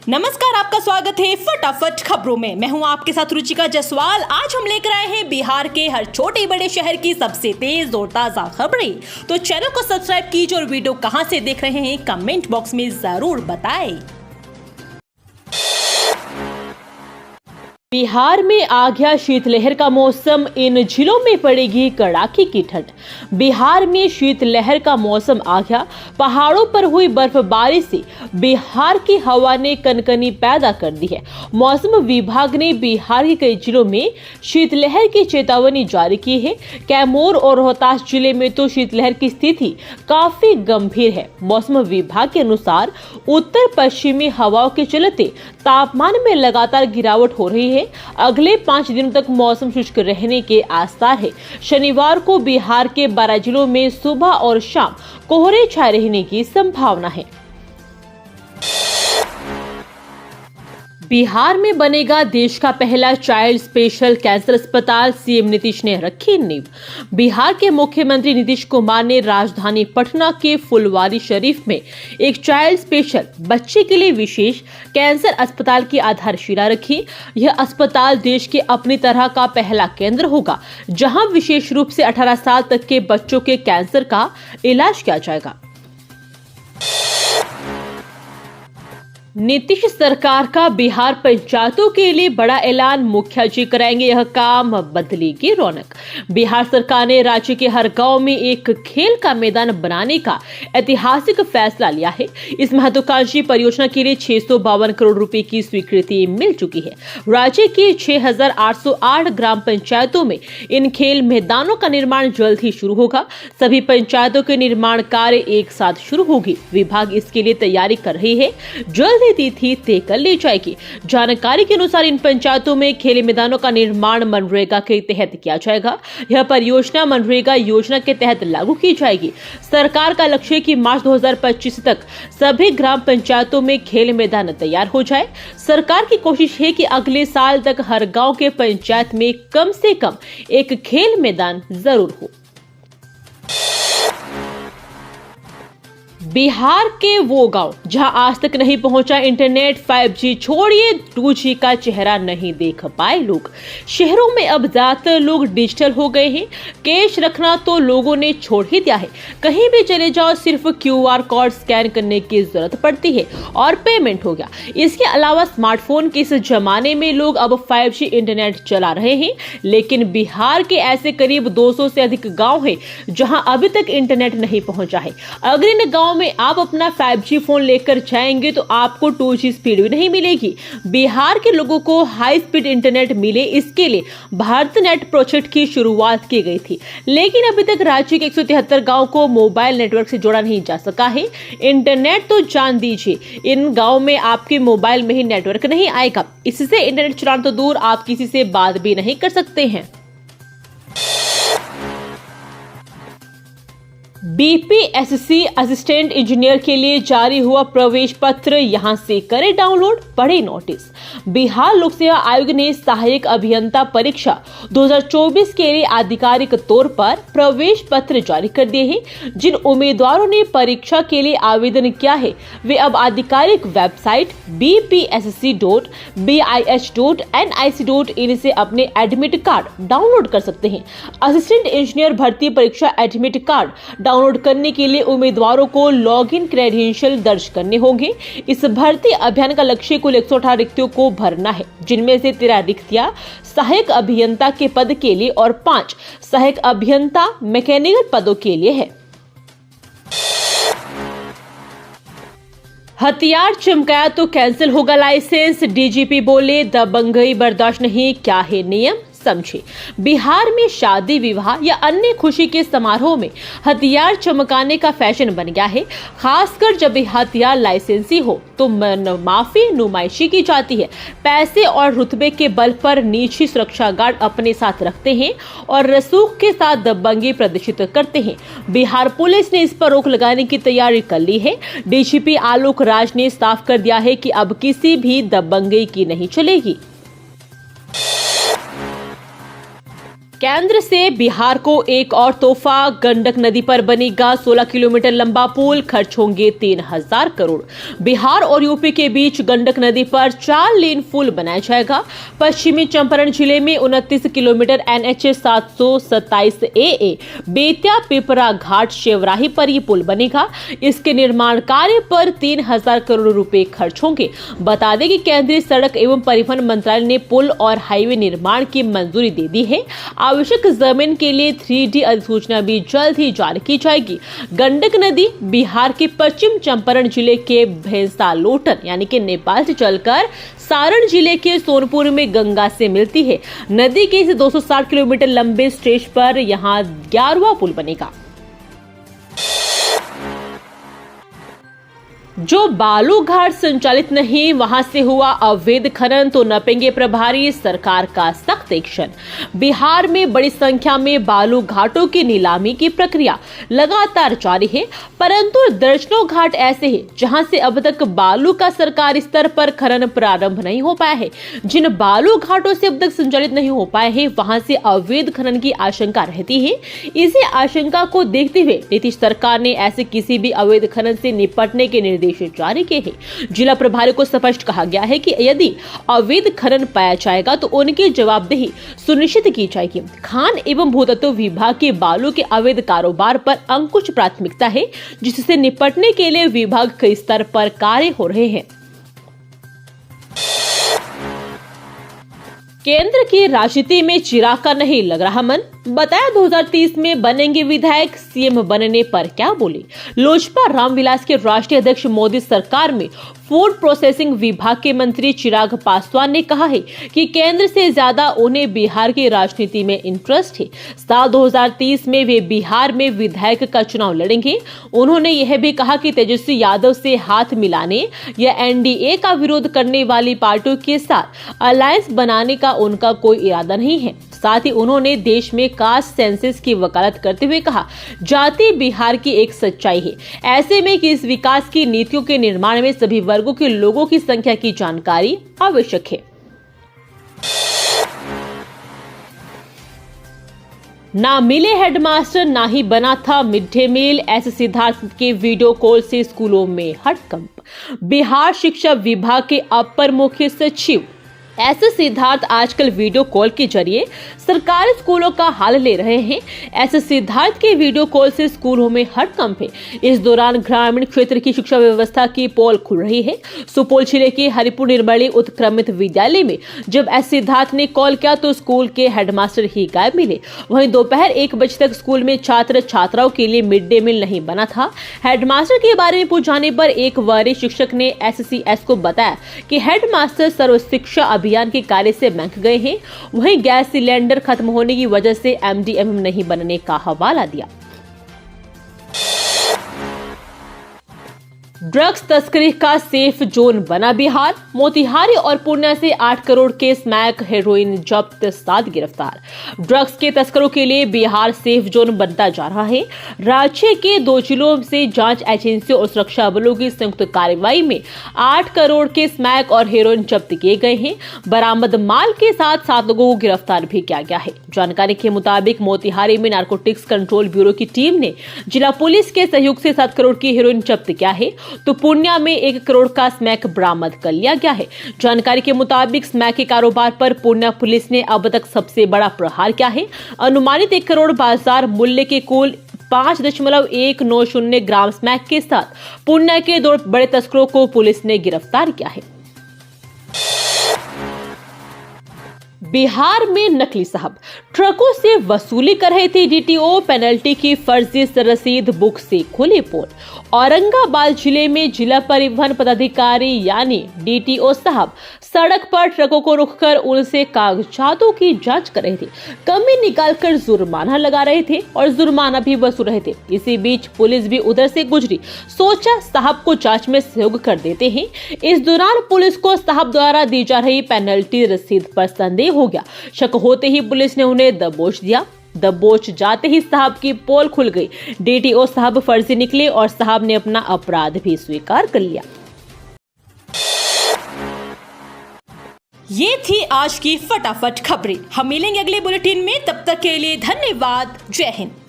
नमस्कार, आपका स्वागत है फटाफट खबरों में। मैं हूं आपके साथ रुचिका जायसवाल। आज हम लेकर आए हैं बिहार के हर छोटे बड़े शहर की सबसे तेज और ताजा खबरें। तो चैनल को सब्सक्राइब कीजिए और वीडियो कहां से देख रहे हैं कमेंट बॉक्स में जरूर बताएं। बिहार में आ गया शीतलहर का मौसम, इन जिलों में पड़ेगी कड़ाके की ठंड। बिहार में शीतलहर का मौसम आ गया। पहाड़ों पर हुई बर्फबारी से बिहार की हवा ने कनकनी पैदा कर दी है। मौसम विभाग ने बिहार के कई जिलों में शीतलहर की चेतावनी जारी की है। कैमूर और रोहतास जिले में तो शीतलहर की स्थिति काफी गंभीर है। मौसम विभाग के अनुसार उत्तर पश्चिमी हवाओं के चलते तापमान में लगातार गिरावट हो रही है। अगले 5 दिनों तक मौसम शुष्क रहने के आसार है। शनिवार को बिहार के 12 जिलों में सुबह और शाम कोहरे छाए रहने की संभावना है। बिहार में बनेगा देश का पहला चाइल्ड स्पेशल कैंसर अस्पताल, सीएम नीतीश ने रखी नींव। बिहार के मुख्यमंत्री नीतीश कुमार ने राजधानी पटना के फुलवारी शरीफ में एक चाइल्ड स्पेशल बच्चे के लिए विशेष कैंसर अस्पताल की आधारशिला रखी। यह अस्पताल देश के अपनी तरह का पहला केंद्र होगा, जहां विशेष रूप से 18 साल तक के बच्चों के कैंसर का इलाज किया जाएगा। नीतीश सरकार का बिहार पंचायतों के लिए बड़ा ऐलान, मुखिया जी कराएंगे यह काम, बदलेगी रौनक। बिहार सरकार ने राज्य के हर गांव में एक खेल का मैदान बनाने का ऐतिहासिक फैसला लिया है। इस महत्वाकांक्षी परियोजना के लिए 652 करोड़ रुपए की स्वीकृति मिल चुकी है। राज्य की 6808 ग्राम पंचायतों में इन खेल मैदानों का निर्माण जल्द ही शुरू होगा। सभी पंचायतों के निर्माण कार्य एक साथ शुरू होगी। विभाग इसके लिए तैयारी कर रही है। जल्द तिथि तय कर ली जाएगी। जानकारी के अनुसार इन पंचायतों में खेल मैदानों का निर्माण मनरेगा के तहत किया जाएगा। यह परियोजना मनरेगा योजना के तहत लागू की जाएगी। सरकार का लक्ष्य है कि मार्च 2025 तक सभी ग्राम पंचायतों में खेल मैदान तैयार हो जाए। सरकार की कोशिश है कि अगले साल तक हर गांव के पंचायत में कम से कम एक खेल मैदान जरूर हो। बिहार के वो गांव जहां आज तक नहीं पहुंचा इंटरनेट, 5G छोड़िए 2G का चेहरा नहीं देख पाए लोग। शहरों में अब ज्यादातर लोग डिजिटल हो गए हैं। कैश रखना तो लोगों ने छोड़ ही दिया है। कहीं भी चले जाओ सिर्फ QR कोड स्कैन करने की जरूरत पड़ती है और पेमेंट हो गया। इसके अलावा स्मार्टफोन के इस जमाने में लोग अब 5G इंटरनेट चला रहे हैं। लेकिन बिहार के ऐसे करीब 200 से अधिक गाँव है जहाँ अभी तक इंटरनेट नहीं पहुंचा है। अगर इन गाँव में आप अपना 5G फोन लेकर जाएंगे तो आपको 2G स्पीड भी नहीं मिलेगी। बिहार के लोगों को हाई स्पीड इंटरनेट मिले, इसके लिए भारत नेट प्रोजेक्ट की शुरुआत की गई थी। लेकिन अभी तक राज्य के 173 गांव को मोबाइल नेटवर्क से जोड़ा नहीं जा सका है। इंटरनेट तो जान दीजिए, इन गांव में आपके मोबाइल में ही नेटवर्क नहीं आएगा। इससे इंटरनेट चलाना तो दूर, आप किसी से बात भी नहीं कर सकते हैं। BPSC असिस्टेंट इंजीनियर के लिए जारी हुआ प्रवेश पत्र, यहां से करें डाउनलोड, पढ़े नोटिस। बिहार लोक सेवा आयोग ने सहायक अभियंता परीक्षा 2024 के लिए आधिकारिक तौर पर प्रवेश पत्र जारी कर दिए हैं। जिन उम्मीदवारों ने परीक्षा के लिए आवेदन किया है वे अब आधिकारिक वेबसाइट bpsc.bih.nic.in से अपने एडमिट कार्ड डाउनलोड कर सकते हैं। असिस्टेंट इंजीनियर भर्ती परीक्षा एडमिट कार्ड डाउनलोड करने के लिए उम्मीदवारों को लॉगिन क्रेडेंशियल दर्ज करने होंगे। इस भर्ती अभियान का लक्ष्य कुल 118 रिक्तियों को भरना है, जिनमें से 13 रिक्तियां सहायक अभियंता के पद के लिए और 5 सहायक अभियंता मैकेनिकल पदों के लिए है। हथियार चमकाया तो कैंसिल होगा लाइसेंस, डीजीपी बोले दबंगई बर्दाश्त नहीं, क्या है नियम समझे। बिहार में शादी विवाह या अन्य खुशी के समारोह में हथियार चमकाने का फैशन बन गया है। खासकर जब हथियार लाइसेंसी हो तो माफी नुमाइशी की जाती है। पैसे और रुतबे के बल पर नीची सुरक्षा गार्ड अपने साथ रखते हैं और रसूख के साथ दबंगी प्रदर्शित करते हैं। बिहार पुलिस ने इस पर रोक लगाने की तैयारी कर ली है। डीजीपी आलोक राज ने साफ कर दिया है कि अब किसी भी दबंगई की नहीं चलेगी। केंद्र से बिहार को एक और तोहफा, गंडक नदी पर बनेगा 16 किलोमीटर लंबा पुल, खर्च होंगे 3000 करोड़। बिहार और यूपी के बीच गंडक नदी पर 4 लेन पुल बनाया जाएगा। पश्चिमी चंपारण जिले में 29 kilometre NH 727 AA Bettiah Pipra Ghat Shevrahi पर यह पुल बनेगा। इसके निर्माण कार्य पर 3000 करोड़ रुपए खर्च होंगे। बता दें कि केंद्रीय सड़क एवं परिवहन मंत्रालय ने पुल और हाईवे निर्माण की मंजूरी दे दी है। आवश्यक जमीन के लिए 3D अधिसूचना भी जल्द ही जारी की जाएगी। गंडक नदी बिहार के पश्चिम चंपारण जिले के भैंसालोटन यानी कि नेपाल से चलकर सारण जिले के सोनपुर में गंगा से मिलती है। नदी के इस 260 किलोमीटर लंबे स्ट्रेच पर यहां 11वां पुल बनेगा। जो बालू घाट संचालित नहीं, वहां से हुआ अवैध खनन तो नपेंगे प्रभारी, सरकार का सख्त एक्शन। बिहार में बड़ी संख्या में बालू घाटों की नीलामी की प्रक्रिया लगातार जारी है, परंतु दर्जनों घाट ऐसे हैं जहां से अब तक बालू का सरकारी स्तर पर खनन प्रारंभ नहीं हो पाया है। जिन बालू घाटों से अब तक संचालित नहीं हो पाए हैं, वहां से अवैध खनन की आशंका रहती है। इसी आशंका को देखते हुए नीतीश सरकार ने ऐसे किसी भी अवैध खनन से निपटने के निर्देश जारी किए हैं। जिला प्रभारी को स्पष्ट कहा गया है कि यदि अवैध खनन पाया जाएगा तो उनकी जवाबदेही सुनिश्चित की जाएगी। खान एवं भूतत्व विभाग के बालू के अवैध कारोबार पर अंकुश प्राथमिकता है, जिससे निपटने के लिए विभाग कई स्तर पर कार्य हो रहे हैं। केंद्र की राजनीति में चिराग का नहीं लग रहा मन, बताया 2030 में बनेंगे विधायक, सीएम बनने पर क्या बोले। लोजपा रामविलास के राष्ट्रीय अध्यक्ष मोदी सरकार में फूड प्रोसेसिंग विभाग के मंत्री चिराग पासवान ने कहा है कि केंद्र से ज्यादा उन्हें बिहार की राजनीति में इंटरेस्ट है। साल 2030 में वे बिहार में विधायक का चुनाव लड़ेंगे। उन्होंने यह भी कहा कि तेजस्वी यादव से हाथ मिलाने या एनडीए का विरोध करने वाली पार्टियों के साथ अलायंस बनाने का उनका कोई इरादा नहीं है। साथ ही उन्होंने देश में कास्ट सेंसस की वकालत करते हुए कहा, जाति बिहार की एक सच्चाई है। ऐसे में कि इस विकास की नीतियों के निर्माण में सभी वर्गों के लोगों की संख्या की जानकारी आवश्यक है। ना मिले हेडमास्टर, ना ही बना था मिड डे मील, ऐसे सिद्धार्थ के वीडियो कॉल से स्कूलों में हड़कंप। बिहार शिक्षा विभाग के अपर मुख्य सचिव ऐसे सिद्धार्थ आजकल वीडियो कॉल के जरिए सरकारी स्कूलों का हाल ले रहे हैं। ऐसे सिद्धार्थ के वीडियो कॉल से स्कूलों में हड़कंप है। इस दौरान ग्रामीण क्षेत्र की शिक्षा व्यवस्था की पोल खुल रही है। सुपौल जिले के हरिपुर निर्मली उत्क्रमित विद्यालय में जब ऐसे सिद्धार्थ ने कॉल किया तो स्कूल के हेडमास्टर ही गायब मिले। वहीं दोपहर 1 बजे तक स्कूल में छात्र छात्राओं के लिए मिड डे मील नहीं बना था। हेडमास्टर के बारे में पूछने पर एक वरिष्ठ शिक्षक ने SCS को बताया कि हेडमास्टर सर्व शिक्षा अभियान के कार्य से बंक गए हैं। वहीं गैस सिलेंडर खत्म होने की वजह से MDM नहीं बनने का हवाला दिया। ड्रग्स तस्करी का सेफ जोन बना बिहार। मोतिहारी और पूर्णिया से 8 करोड़ के स्मैक हेरोइन जब्त, 7 गिरफ्तार। ड्रग्स के तस्करों के लिए बिहार सेफ जोन बनता जा रहा है। राज्य के 2 जिलों से जांच एजेंसियों और सुरक्षा बलों की संयुक्त कार्रवाई में 8 करोड़ के स्मैक और हेरोइन जब्त किए गए हैं। बरामद माल के साथ 7 लोगों को गिरफ्तार भी किया गया है। जानकारी के मुताबिक मोतिहारी में नारकोटिक्स कंट्रोल ब्यूरो की टीम ने जिला पुलिस के सहयोग से 7 करोड़ की हेरोइन जब्त किया है, तो पूर्णिया में 1 करोड़ का स्मैक बरामद कर लिया गया है। जानकारी के मुताबिक स्मैक के कारोबार पर पूर्णिया पुलिस ने अब तक सबसे बड़ा प्रहार किया है। अनुमानित 1 करोड़ बाजार मूल्य के कुल 5.190 ग्राम स्मैक के साथ पूर्णिया के 2 बड़े तस्करों को पुलिस ने गिरफ्तार किया है। बिहार में नकली साहब ट्रकों से वसूली कर रहे थे DTO, पेनल्टी की फर्जी रसीद बुक से खुली पोल। औरंगाबाद जिले में जिला परिवहन पदाधिकारी यानी DTO साहब सड़क पर ट्रकों को रोककर उनसे कागजातों की जांच कर रहे थे। कमी निकालकर जुर्माना लगा रहे थे और जुर्माना भी वसूल रहे थे। इसी बीच पुलिस भी उधर से गुजरी, सोचा साहब को जांच में सहयोग कर देते हैं। इस दौरान पुलिस को साहब द्वारा दी जा रही पेनल्टी रसीद पर संदेह हो गया। शक होते ही पुलिस ने उन्हें दबोच दिया। दबोच जाते ही साहब की पोल खुल गई। DTO साहब फर्जी निकले और साहब ने अपना अपराध भी स्वीकार कर लिया। ये थी आज की फटाफट खबरें। हम मिलेंगे अगले बुलेटिन में, तब तक के लिए धन्यवाद। जय हिंद।